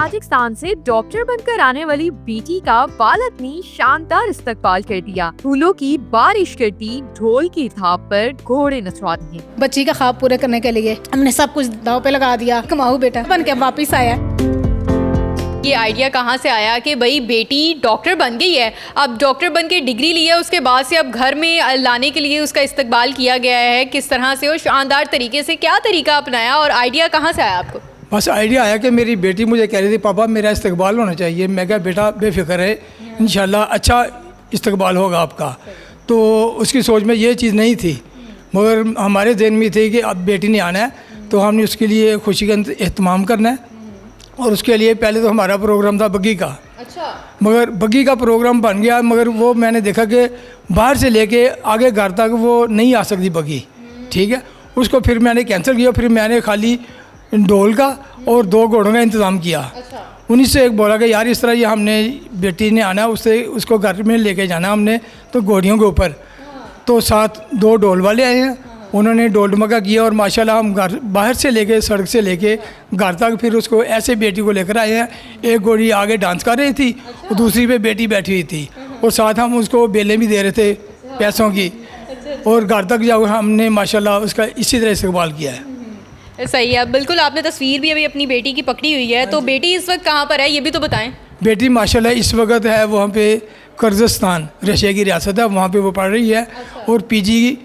राजस्थान से डॉक्टर बनकर आने वाली बेटी का बालक ने शानदार इस्तकबाल कर दिया। फूलों की बारिश कर दी, ढोल की थाप पर घोड़े नचवा दिए। बच्ची का ख्वाब पूरे करने के लिए हमने सब कुछ दाव पे लगा दिया। कमाऊ बेटा बन के वापिस आया। ये आइडिया कहाँ से आया कि भाई बेटी डॉक्टर बन गई है, अब डॉक्टर बन के डिग्री ली है, उसके बाद से अब घर में लाने के लिए उसका इस्तकबाल किया गया है, किस तरह से और शानदार तरीके से क्या तरीका अपनाया और आइडिया कहाँ से आया आपको? बस आइडिया आया कि मेरी बेटी मुझे कह रही थी पापा मेरा इस्तकबाल होना चाहिए। मैं कहा बेटा बेफिक्र है, इंशाल्लाह अच्छा इस्तकबाल होगा आपका। तो उसकी सोच में ये चीज़ नहीं थी, मगर हमारे जहन में थी कि अब बेटी ने आना है तो हमने उसके लिए खुशी का एहतमाम करना है। और उसके लिए पहले तो हमारा प्रोग्राम था बग्गी का। अच्छा। मगर बग्गी का प्रोग्राम बन गया, मगर वो मैंने देखा कि बाहर से लेके आगे घर तक वो नहीं आ सकती बग्गी, ठीक है। उसको फिर मैंने कैंसिल किया। फिर मैंने खाली ढोल का और 2 घोड़ों का इंतज़ाम किया। अच्छा। उन्हीं से एक बोला कि यार इस तरह ये हमने बेटी ने आना, उससे उसको घर में लेके जाना हमने, तो घोड़ियों के ऊपर। तो साथ 2 ढोल वाले आए हैं, उन्होंने ढोल डमका किया और माशाल्लाह हम घर बाहर से लेके सड़क से लेके घर तक फिर उसको ऐसे बेटी को लेकर आए हैं। एक घोड़ी आगे डांस कर रही थी और दूसरी पे बेटी बैठी हुई थी और साथ हम उसको बेलें भी दे रहे थे पैसों की। और घर तक जाओ हमने माशाल्लाह उसका इसी तरह इस्तेमाल किया है। सही है, बिल्कुल। आपने तस्वीर भी अभी अपनी बेटी की पकड़ी हुई है, तो बेटी इस वक्त कहाँ पर है ये भी तो बताएं। बेटी माशाल्लाह इस वक्त है वहाँ पे कर्गिस्तान, रशिया की रियासत है, वहाँ पे वो पढ़ रही है। और पीजी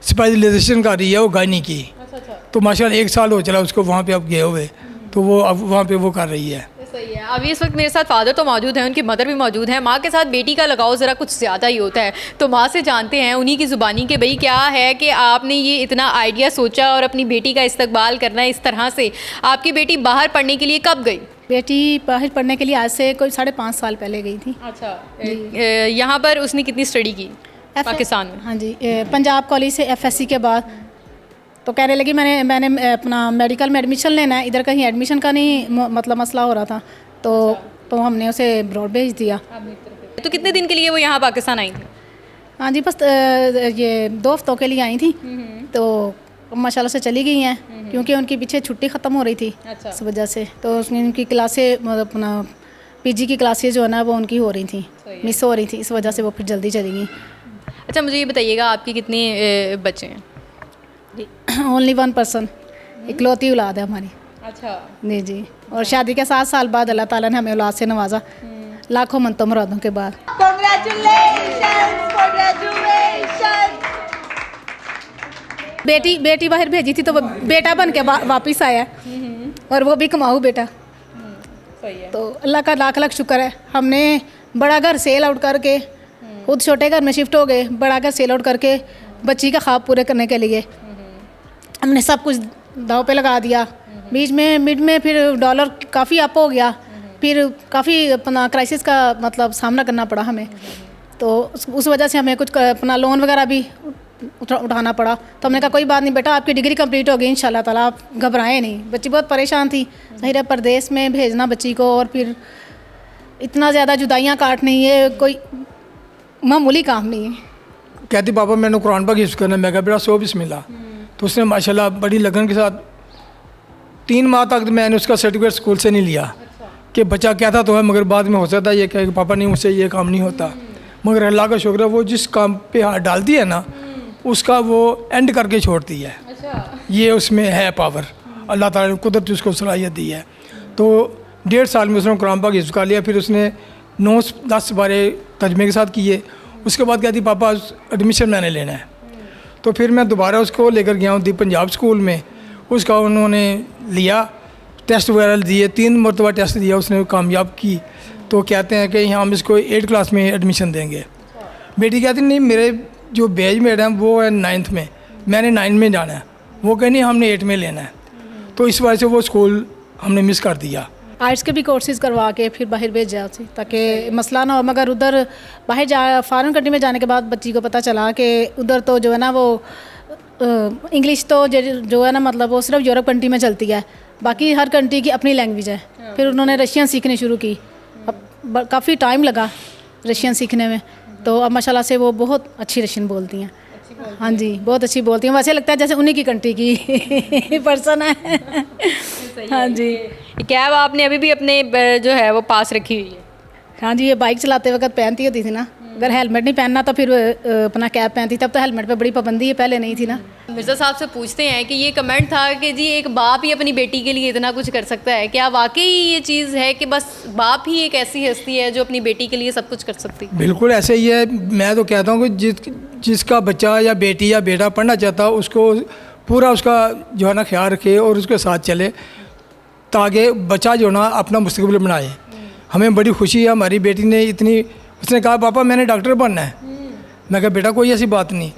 स्पेशलाइजेशन कर रही है वो गायनी की। तो माशाल्लाह 1 साल हो चला उसको वहाँ पे अब गए हुए, तो वो अब वहाँ पे वो कर रही है। सही है। अभी इस वक्त मेरे साथ फादर तो मौजूद हैं, उनकी मदर भी मौजूद हैं। माँ के साथ बेटी का लगाव ज़रा कुछ ज़्यादा ही होता है, तो माँ से जानते हैं उन्हीं की ज़ुबानी के भाई क्या है कि आपने ये इतना आइडिया सोचा और अपनी बेटी का इस्तकबाल करना है इस तरह से। आपकी बेटी बाहर पढ़ने के लिए कब गई? बेटी बाहर पढ़ने के लिए आज से कोई 5.5 साल पहले गई थी। अच्छा। यहाँ पर उसने कितनी स्टडी की पाकिस्तान में? हाँ जी, पंजाब कॉलेज से FSC के बाद तो कहने लगी मैंने अपना मेडिकल में एडमिशन लेना है, इधर कहीं एडमिशन का नहीं मतलब मसला हो रहा था, तो हमने उसे ब्रॉड भेज दिया। तो कितने दिन के लिए वो यहाँ पाकिस्तान आई थी? हाँ जी, बस ये 2 हफ्तों के लिए आई थी। तो माशाल्लाह से चली गई हैं, क्योंकि उनकी पीछे छुट्टी ख़त्म हो रही थी। अच्छा। इस वजह से तो उसमें उनकी क्लासें मतलब अपना PG की क्लासेज जो है ना वो उनकी हो रही थी, मिस हो रही थी, इस वजह से वो फिर जल्दी चली गई। अच्छा, मुझे ये बताइएगा आपके कितने बच्चे हैं? ओनली 1 पर्सन, इकलौती औलाद है हमारी। अच्छा जी जी। और शादी के 7 साल बाद अल्लाह ताला ने हमें औलाद से नवाजा, लाखों मनतों मुरादों के बाद। बेटी बाहर भेजी थी तो वो बेटा बन के वापिस आया, और वो भी कमाऊ बेटा। सही है। तो अल्लाह का लाख लाख शुक्र है। हमने बड़ा घर सेल आउट करके खुद छोटे घर में शिफ्ट हो गए, बड़ा घर सेल आउट करके बच्ची का ख्वाब पूरे करने के लिए हमने सब कुछ दाव पे लगा दिया। बीच में मिड में फिर डॉलर काफ़ी अप हो गया, फिर काफ़ी अपना क्राइसिस का मतलब सामना करना पड़ा हमें। तो उस वजह से हमें कुछ अपना लोन वगैरह भी उठाना पड़ा। तो हमने कहा कोई बात नहीं बेटा, आपकी डिग्री कंप्लीट हो गई इंशाल्लाह ताला, आप घबराएं नहीं। बच्ची बहुत परेशान थी, ज़ाहिर है परदेश में भेजना बच्ची को, और फिर इतना ज़्यादा जुदाइयाँ काटनी, ये कोई मामूली काम नहीं है। कहती पापा मैंने कुरान पाक हिफ्ज़ करना। मैं कहा बेटा सो बिस्मिल्लाह। तो उसने माशाल्लाह बड़ी लगन के साथ 3 माह तक मैंने उसका सर्टिफिकेट स्कूल से नहीं लिया। कि बच्चा कहता तो है, मगर बाद में हो सकता है ये कहे कि पापा नहीं मुझसे ये काम नहीं होता। मगर अल्लाह का शुक्र है वो जिस काम पे हाथ डालती है ना उसका वो एंड करके छोड़ती है। अच्छा। ये उसमें है पावर, अल्लाह ताला ने कुदरत उसको सलाहियत दी है। तो 1.5 साल में उसने कुरान पाक हिफ्ज़ कर लिया। फिर उसने 9-10 बारे तर्जमे के साथ किए। उसके बाद कहती पापा एडमिशन मैंने लेना है। तो फिर मैं दोबारा उसको लेकर गया हूँ दी पंजाब स्कूल में। उसका उन्होंने लिया, टेस्ट वगैरह दिए, 3 मरतबा टेस्ट दिया, उसने कामयाब की। तो कहते हैं कि हम इसको 8 क्लास में एडमिशन देंगे। बेटी कहती नहीं, मेरे जो बैचमेट हैं वो है 9th में, मैंने 9 में जाना है। वो कह नहीं हमने 8 में लेना है। तो इस वजह से वो स्कूल हमने मिस कर दिया। आर्ट्स के भी कोर्सेज करवा के फिर बाहर भेज जाओ ताकि मसला ना हो। मगर उधर बाहर फॉरेन कंट्री में जाने के बाद बच्ची को पता चला कि उधर तो जो है ना वो इंग्लिश तो जो है ना मतलब वो सिर्फ यूरोप कंट्री में चलती है, बाकी हर कंट्री की अपनी लैंग्वेज है। फिर उन्होंने रशियन सीखनी शुरू की। अब काफ़ी टाइम लगा रशियन सीखने में, तो अब माशाल्लाह से वो बहुत अच्छी रशियन बोलती हैं। हाँ जी, बहुत अच्छी बोलती हैं। वैसे लगता है जैसे उन्हीं की कंट्री की पर्सन है। हाँ जी। ये कैप आपने अभी भी अपने जो है वो पास रखी हुई है। हाँ जी, ये बाइक चलाते वक्त पहनती होती थी ना, अगर हेलमेट नहीं पहनना तो फिर अपना कैप पहनती, तब तो हेलमेट पे बड़ी पाबंदी है, पहले नहीं थी ना। मिर्ज़ा साहब से पूछते हैं कि ये कमेंट था कि जी एक बाप ही अपनी बेटी के लिए इतना कुछ कर सकता है, क्या वाकई ये चीज़ है कि बस बाप ही एक ऐसी हस्ती है जो अपनी बेटी के लिए सब कुछ कर सकती है? बिल्कुल ऐसे ही है। मैं तो कहता हूँ कि जिसका बच्चा या बेटी या बेटा पढ़ना चाहता है उसको पूरा उसका जो है ना ख्याल रखे और उसके साथ चले, ताकि बच्चा जो ना अपना मुस्तकबिल बनाए। हमें बड़ी खुशी है, हमारी बेटी ने इतनी, उसने कहा पापा मैंने डॉक्टर बनना है। मैं कहा बेटा कोई ऐसी बात नहीं,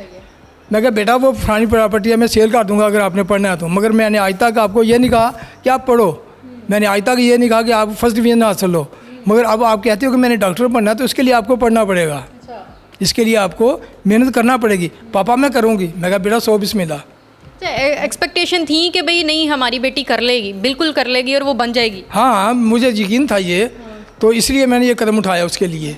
मैं कहा बेटा वो पुरानी प्रॉपर्टी है मैं सेल कर दूंगा अगर आपने पढ़ना है तो, मगर मैंने आज तक आपको ये नहीं कहा कि आप पढ़ो, मैंने आज तक ये नहीं कहा कि आप फर्स्ट डिवीज़न हासिल लो, मगर अब आप कहते हो कि मैंने डॉक्टर बनना है तो उसके लिए आपको पढ़ना पड़ेगा, इसके लिए आपको मेहनत करना पड़ेगी। पापा मैं करूँगी। मैं कहा बेटा 100 बिस्मिल्लाह। एक्सपेक्टेशन थी कि भाई नहीं हमारी बेटी कर लेगी, बिल्कुल कर लेगी और वो बन जाएगी। हाँ मुझे यकीन था ये, तो इसलिए मैंने ये कदम उठाया उसके लिए।